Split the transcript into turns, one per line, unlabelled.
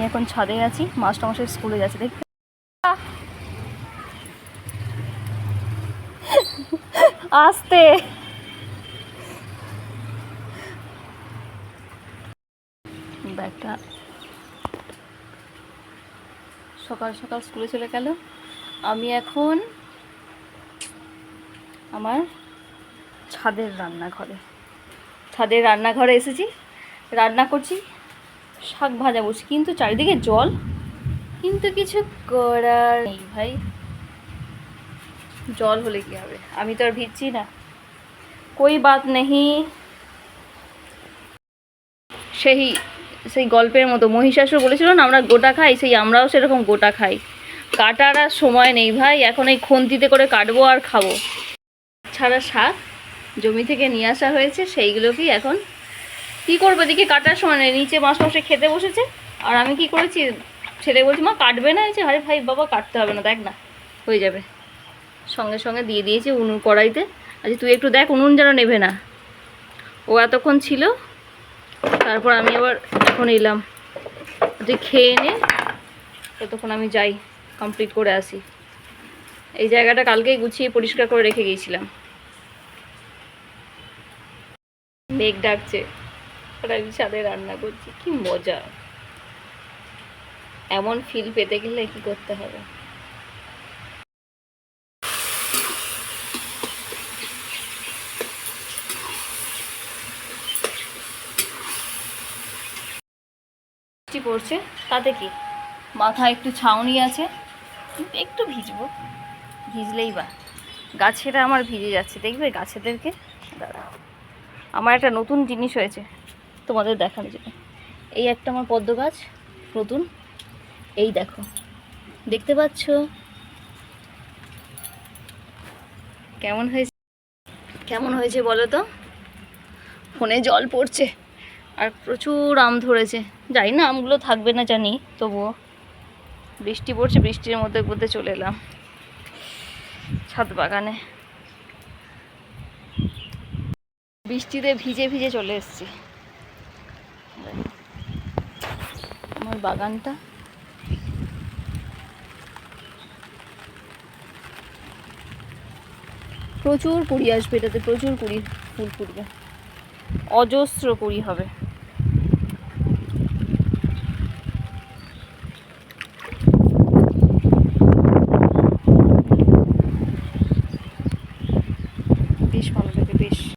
আমি এখন ছাদে আছি, মাস্টারমশাই স্কুলে যাচ্ছে। দেখতে আসতে ব্যাগটা সকাল সকাল স্কুলে চলে গেল। আমি এখন আমার ছাদের রান্নাঘরে এসেছি, রান্না করছি, শাক ভাজা বসছি, কিন্তু চারিদিকে জল, কিন্তু কিছু করার নেই ভাই। জল হলে কি হবে, আমি তো আর ভিজছি না, কোই বাত নেই। সেই গল্পের মতো মহিষাসুর বলেছিল না আমরা গোটা খাই, সেই আমরাও সেরকম গোটা খাই। কাটার আর সময় নেই ভাই, এখন এই খুন্তিতে করে কাটবো আর খাবো। ছাড়া শাক জমি থেকে নিয়ে আসা হয়েছে, সেইগুলোকেই এখন কী করবো, দিকে কাটার সময় নেই। নিচে মাস্টারমশাই খেতে বসেছে, আর আমি কি করেছি, ছেলে বলছি মা কাটবে না, হয়েছে, আরে ভাই বাবা কাটতে হবে না, দেখ না হয়ে যাবে। সঙ্গে সঙ্গে দিয়ে দিয়েছি উনুন কড়াইতে। আচ্ছা তুই একটু দেখ উনুন যেন নেবে না। ও এতক্ষণ ছিল, তারপর আমি আবার এখন এলাম। তুই খেয়ে নে, ততক্ষণ আমি যাই কমপ্লিট করে আসি। এই জায়গাটা কালকেই গুছিয়ে পরিষ্কার করে রেখে গিয়েছিলাম। মেঘ ডাকছে আর আমি ছাদে রান্না করছি, কি মজা। এমন ফিল পেতে গেলে কি করতে হবে। বৃষ্টি পড়ছে, তাতে কি, মাথায় একটু ছাউনি আছে, একটু ভিজবো, ভিজলেই বা। গাছেরা আমার ভিজে যাচ্ছে, দেখবে গাছেদেরকে। দাঁড়া, আমার একটা নতুন জিনিস হয়েছে তোমাদের দেখানো যেটা। এই একটা আমার পদ্ম গাছ নতুন, এই দেখো, দেখতে পাচ্ছ কেমন হয়েছে বলো তো। ফোনে জল পড়ছে আর প্রচুর আম ধরেছে। জানি না আমগুলো থাকবে না জানি, তবুও বৃষ্টি পড়ছে, বৃষ্টির মধ্যে মধ্যে চলে এলাম ছাদ বাগানে। বৃষ্টিতে ভিজে ভিজে চলে এসেছি। আমার বাগানটা প্রচুর কুড়ি আসবে, এটাতে প্রচুর কুড়ি ফুল ফুটবে, অজস্র কুড়ি হবে। বেশ ভালো লাগে, বেশ।